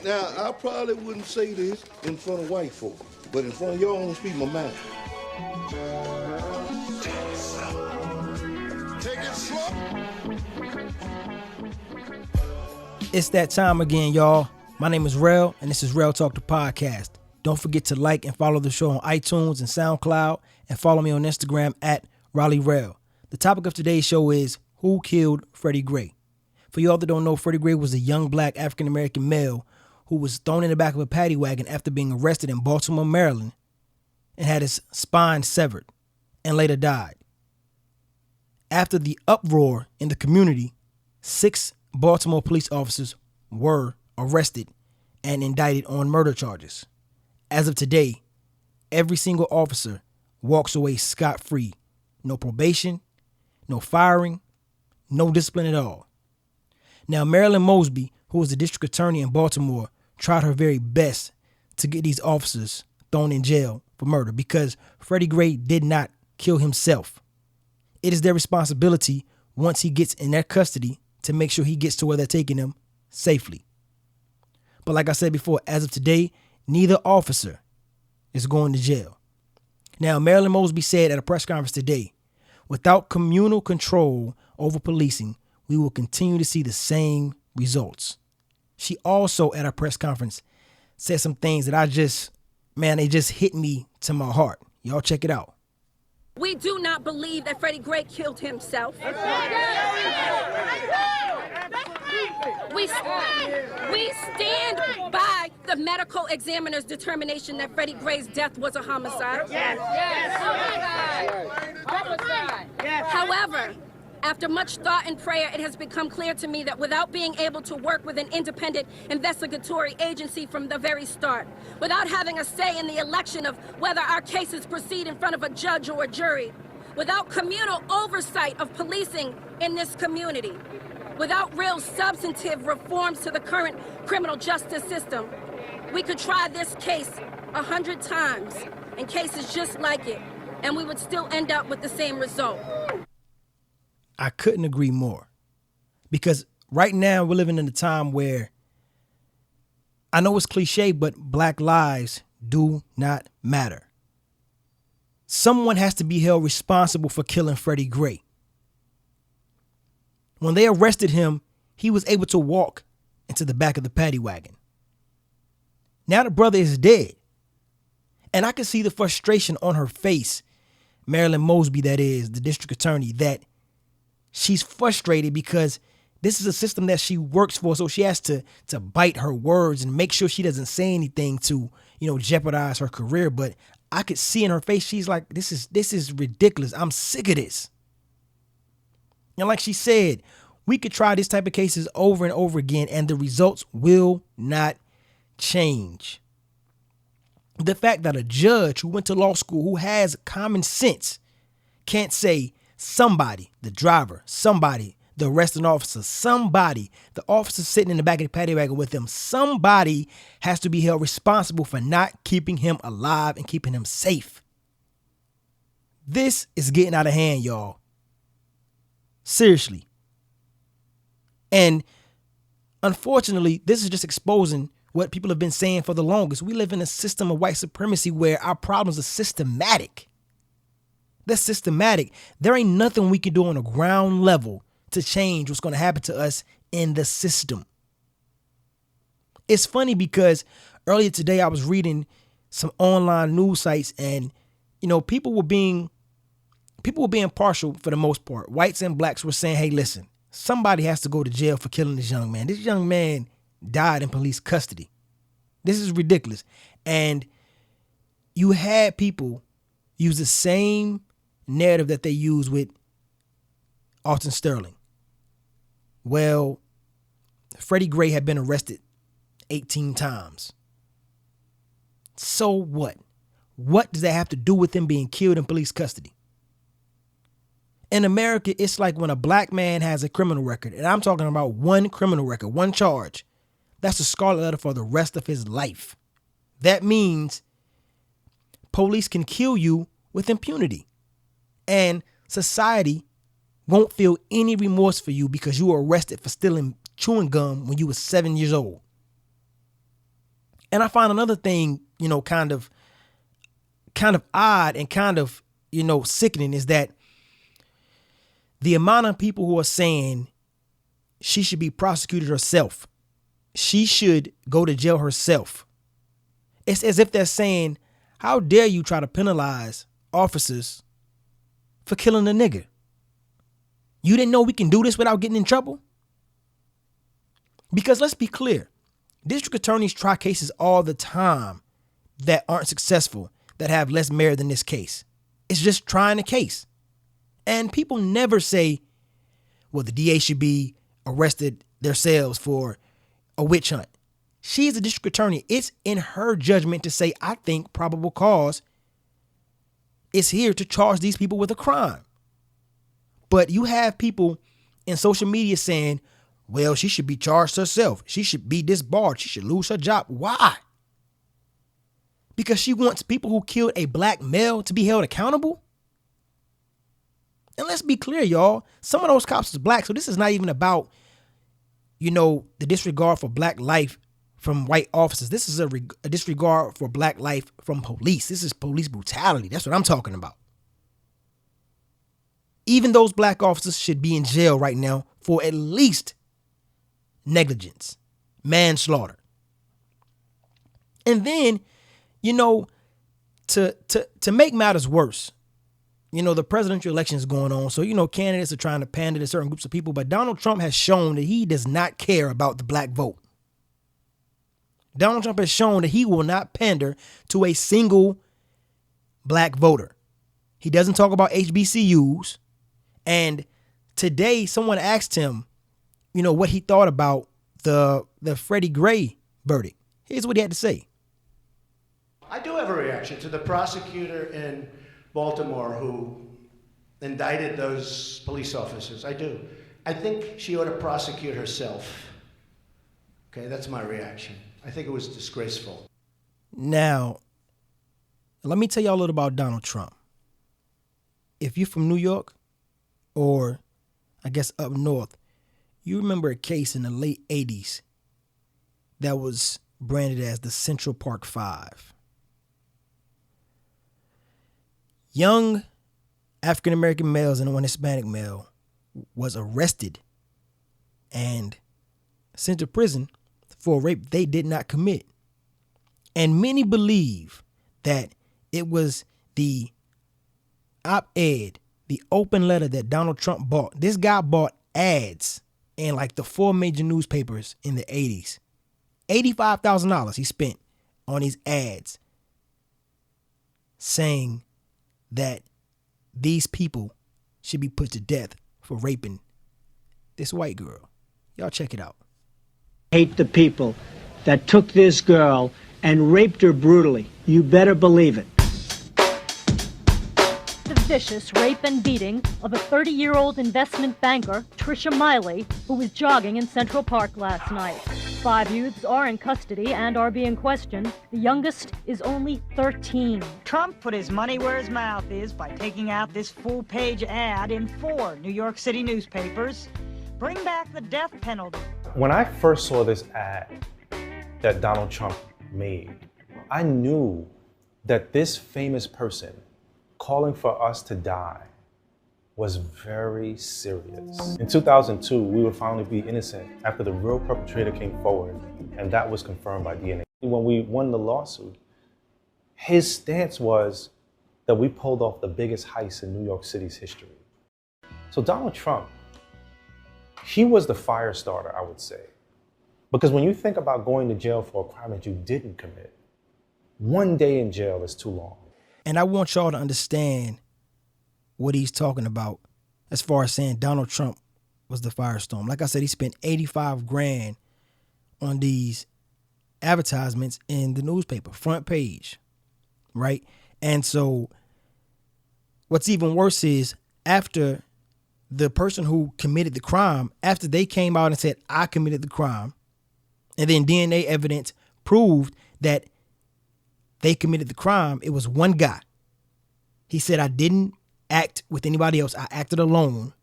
Now, I probably wouldn't say this in front of white folk, but in front of y'all, I'm gonna speak my mind. Take it slow. It's that time again, y'all. My name is Rell, and this is Rell Talk the Podcast. Don't forget to like and follow the show on iTunes and SoundCloud, and follow me on Instagram at raleighrell. The topic of today's show is who killed Freddie Gray. For y'all that don't know, Freddie Gray was a young black African-American male who was thrown in the back of a paddy wagon after being arrested in Baltimore, Maryland, and had his spine severed and later died. After the uproar in the community, 6 Baltimore police officers were arrested and indicted on murder charges. As of today, every single officer walks away scot-free. No probation, no firing, no discipline at all. Now, Marilyn Mosby, who was the district attorney in Baltimore, tried her very best to get these officers thrown in jail for murder because Freddie Gray did not kill himself. It is their responsibility once he gets in their custody to make sure he gets to where they're taking him safely. But like I said before, as of today, neither officer is going to jail. Now, Marilyn Mosby said at a press conference today, without communal control over policing, we will continue to see the same results. She also, at a press conference, said some things that they just hit me to my heart. Y'all check it out. We do not believe that Freddie Gray killed himself. We stand by the medical examiner's determination that Freddie Gray's death was a homicide. However, after much thought and prayer, it has become clear to me that without being able to work with an independent investigatory agency from the very start, without having a say in the election of whether our cases proceed in front of a judge or a jury, without communal oversight of policing in this community, without real substantive reforms to the current criminal justice system, we could try this case 100 times and cases just like it, and we would still end up with the same result. I couldn't agree more, because right now we're living in a time where I know it's cliche, but black lives do not matter. Someone has to be held responsible for killing Freddie Gray. When they arrested him, he was able to walk into the back of the paddy wagon. Now the brother is dead, and I can see the frustration on her face, Marilyn Mosby, that is, the district attorney, that she's frustrated because this is a system that she works for, so she has to bite her words and make sure she doesn't say anything to, jeopardize her career. But I could see in her face, she's like, this is ridiculous. I'm sick of this. And like she said, we could try this type of cases over and over again, and the results will not change. The fact that a judge who went to law school, who has common sense, can't say, somebody, the driver, somebody, the arresting officer, somebody, the officer sitting in the back of the paddy wagon with him, somebody has to be held responsible for not keeping him alive and keeping him safe. This is getting out of hand, y'all. Seriously. And unfortunately, this is just exposing what people have been saying for the longest. We live in a system of white supremacy where our problems are systematic. That's systematic. There ain't nothing we can do on a ground level to change what's going to happen to us in the system. It's funny because earlier today I was reading some online news sites, and people were being partial for the most part. Whites and blacks were saying, hey, listen, somebody has to go to jail for killing this young man. This young man died in police custody. This is ridiculous. And you had people use the same narrative that they use with Alton Sterling. Well, Freddie Gray had been arrested 18 times. So what? What does that have to do with him being killed in police custody? In America, it's like when a black man has a criminal record, and I'm talking about one criminal record, one charge, that's a scarlet letter for the rest of his life. That means police can kill you with impunity. And society won't feel any remorse for you because you were arrested for stealing chewing gum when you were 7 years old. And I find another thing, kind of odd and kind of, sickening is that the amount of people who are saying she should be prosecuted herself. She should go to jail herself. It's as if they're saying, how dare you try to penalize officers for killing a nigga? You didn't know we can do this without getting in trouble? Because let's be clear, district attorneys try cases all the time that aren't successful, that have less merit than this case. It's just trying a case. And people never say, well, the DA should be arrested themselves for a witch hunt. She's a district attorney. It's in her judgment to say, I think probable cause is here to charge these people with a crime. But you have people in social media saying, well, she should be charged herself. She should be disbarred. She should lose her job. Why? Because she wants people who killed a black male to be held accountable? And let's be clear, y'all. Some of those cops is black, so this is not even about, the disregard for black life from white officers. This is a disregard for black life from police. This is police brutality. That's what I'm talking about. Even those black officers should be in jail right now for at least negligence, manslaughter. And then, to make matters worse, the presidential election is going on. So, candidates are trying to pander to certain groups of people. But Donald Trump has shown that he does not care about the black vote. Donald Trump has shown that he will not pander to a single black voter. He doesn't talk about HBCUs. And today someone asked him, what he thought about the Freddie Gray verdict. Here's what he had to say. I do have a reaction to the prosecutor in Baltimore who indicted those police officers. I do. I think she ought to prosecute herself. Okay, that's my reaction. I think it was disgraceful. Now, let me tell y'all a little about Donald Trump. If you're from New York, or I guess up north, you remember a case in the late 80s that was branded as the Central Park Five. Young African-American males and one Hispanic male was arrested and sent to prison for a rape they did not commit. And many believe that it was the op-ed, the open letter that Donald Trump bought. This guy bought ads in like the 4 major newspapers in the 80s. $85,000 he spent on these ads saying that these people should be put to death for raping this white girl. Y'all check it out. Hate the people that took this girl and raped her brutally. You better believe it. The vicious rape and beating of a 30-year-old investment banker, Tricia Miley, who was jogging in Central Park last night. 5 youths are in custody and are being questioned. The youngest is only 13. Trump put his money where his mouth is by taking out this full-page ad in 4 New York City newspapers. Bring back the death penalty. When I first saw this ad that Donald Trump made, I knew that this famous person calling for us to die was very serious. In 2002, we would finally be innocent after the real perpetrator came forward, and that was confirmed by DNA. When we won the lawsuit, his stance was that we pulled off the biggest heist in New York City's history. So Donald Trump, he was the fire starter, I would say. Because when you think about going to jail for a crime that you didn't commit, 1 day in jail is too long. And I want y'all to understand what he's talking about as far as saying Donald Trump was the firestorm. Like I said, he spent $85,000 on these advertisements in the newspaper, front page, right? And so what's even worse is after the person who committed the crime, after they came out and said, I committed the crime, and then DNA evidence proved that they committed the crime, it was one guy. He said, I didn't act with anybody else. I acted alone.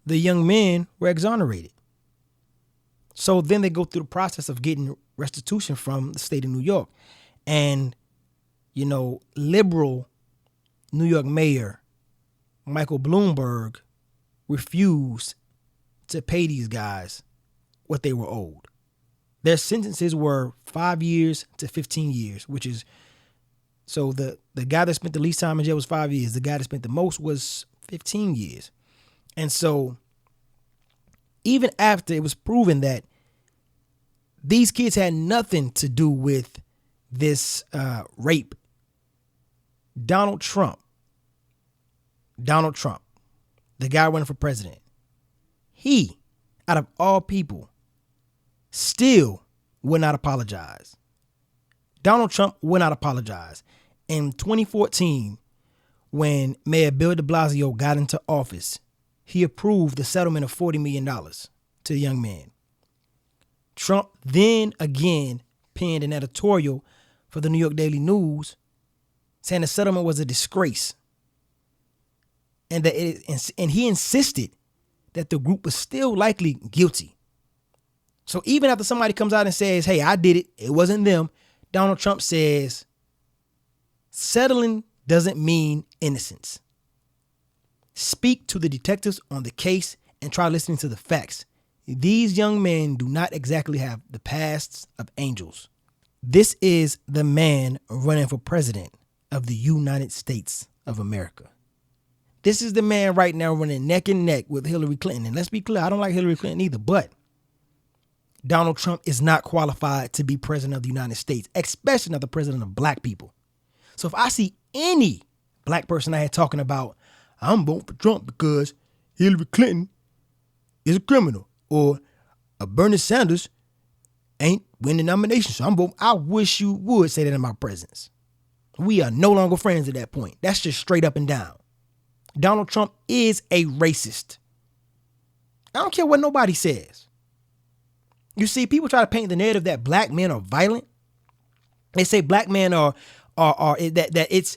The young men were exonerated. So then they go through the process of getting restitution from the state of New York. And, liberal New York Mayor Michael Bloomberg refused to pay these guys what they were owed. Their sentences were 5 years to 15 years, which is, so the guy that spent the least time in jail was 5 years. The guy that spent the most was 15 years. And so even after it was proven that these kids had nothing to do with this rape, Donald Trump, the guy running for president, he, out of all people, still would not apologize. Donald Trump would not apologize. In 2014, when Mayor Bill de Blasio got into office, he approved the settlement of $40 million to the young man. Trump then again penned an editorial for the New York Daily News saying the settlement was a disgrace. And that he insisted that the group was still likely guilty. So even after somebody comes out and says, hey, I did it, it wasn't them, Donald Trump says, settling doesn't mean innocence. Speak to the detectives on the case and try listening to the facts. These young men do not exactly have the pasts of angels. This is the man running for president of the United States of America. This is the man right now running neck and neck with Hillary Clinton. And let's be clear, I don't like Hillary Clinton either, but Donald Trump is not qualified to be president of the United States, especially not the president of black people. So if I see any black person out here talking about, I'm voting for Trump because Hillary Clinton is a criminal, or Bernie Sanders ain't winning the nomination, so I'm voting, I wish you would say that in my presence. We are no longer friends at that point. That's just straight up and down. Donald Trump is a racist. I don't care what nobody says. You see, people try to paint the narrative that black men are violent. They say black men are that it's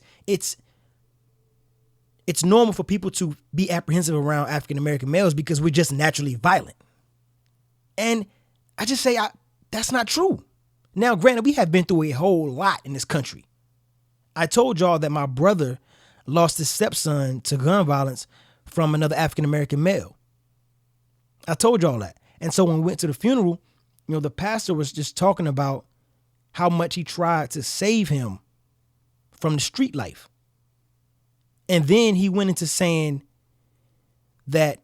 normal for people to be apprehensive around African American males because we're just naturally violent. And I just say that's not true. Now, granted, we have been through a whole lot in this country. I told y'all that my brother lost his stepson to gun violence from another African American male. I told y'all that. And so when we went to the funeral, the pastor was just talking about how much he tried to save him from the street life. And then he went into saying that,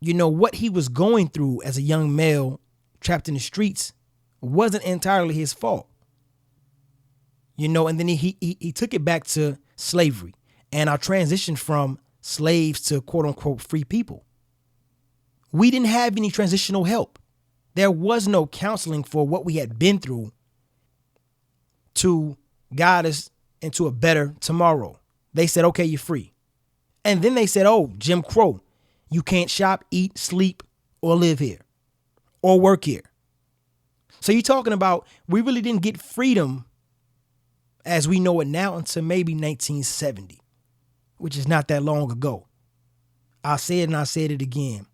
what he was going through as a young male trapped in the streets wasn't entirely his fault. And then he took it back to slavery and our transition from slaves to quote unquote free people. We didn't have any transitional help. There was no counseling for what we had been through to guide us into a better tomorrow. They said, okay, you're free. And then they said, oh, Jim Crow, you can't shop, eat, sleep, or live here or work here. So you're talking about we really didn't get freedom as we know it now until maybe 1970, which is not that long ago. I'll say it and I'll say it again.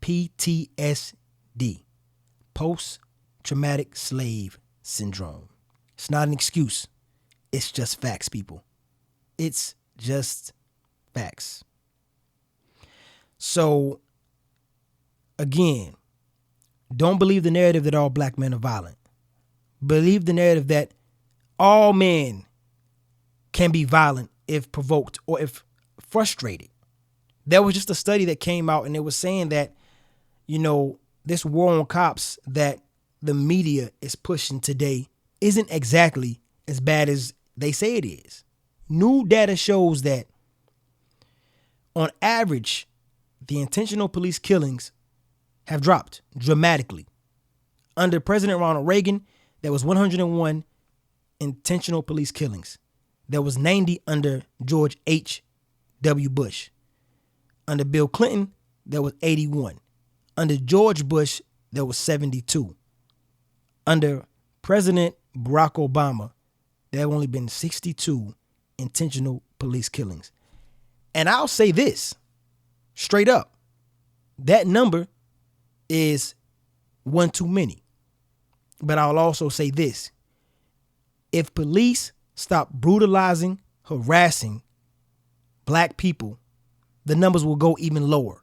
PTSD, post-traumatic slave syndrome. It's not an excuse. It's just facts, people. It's just facts. So, again, don't believe the narrative that all black men are violent. Believe the narrative that all men can be violent if provoked or if frustrated. There was just a study that came out and it was saying that, this war on cops that the media is pushing today isn't exactly as bad as they say it is. New data shows that on average, the intentional police killings have dropped dramatically. Under President Ronald Reagan, there was 101 intentional police killings. There was 90 under George H.W. Bush. Under Bill Clinton, there was 81. Under George Bush, there was 72. Under President Barack Obama, there have only been 62 intentional police killings. And I'll say this straight up. That number is one too many. But I'll also say this. If police stop brutalizing, harassing black people, the numbers will go even lower.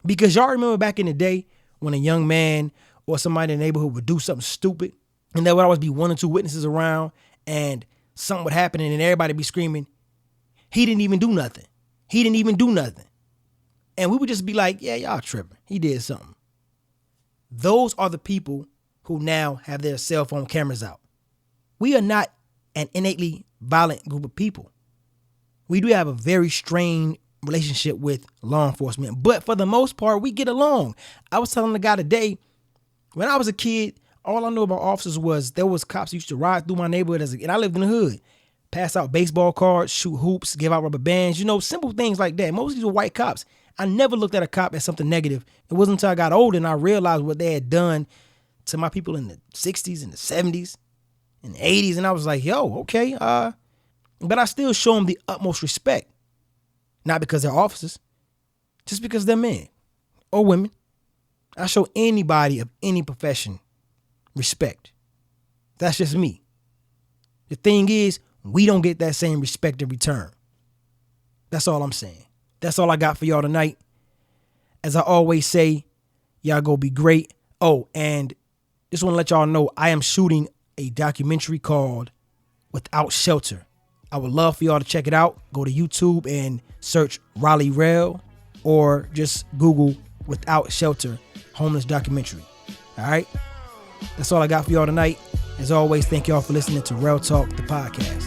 Because y'all remember back in the day when a young man or somebody in the neighborhood would do something stupid, and there would always be one or two witnesses around, and something would happen, and then everybody be screaming, he didn't even do nothing. He didn't even do nothing. And we would just be like, yeah, y'all tripping. He did something. Those are the people who now have their cell phone cameras out. We are not an innately violent group of people. We do have a very strained relationship with law enforcement, but for the most part, we get along. I was telling the guy today, when I was a kid, all I knew about officers was there was cops who used to ride through my neighborhood and I lived in the hood. Pass out baseball cards, shoot hoops, give out rubber bands, simple things like that. Most of these were white cops. I never looked at a cop as something negative. It wasn't until I got older and I realized what they had done to my people in the 60s and the 70s and the 80s. And I was like, yo, okay. But I still show them the utmost respect. Not because they're officers, just because they're men or women. I show anybody of any profession respect. That's just me. The thing is, we don't get that same respect in return. That's all I'm saying. That's all I got for y'all tonight. As I always say, y'all go be great. Oh, and just want to let y'all know I am shooting a documentary called Without Shelter. I would love for y'all to check it out. Go to YouTube and search raleighrell or just Google Without Shelter homeless documentary. All right? That's all I got for y'all tonight. As always, thank y'all for listening to Rell Talk, the podcast.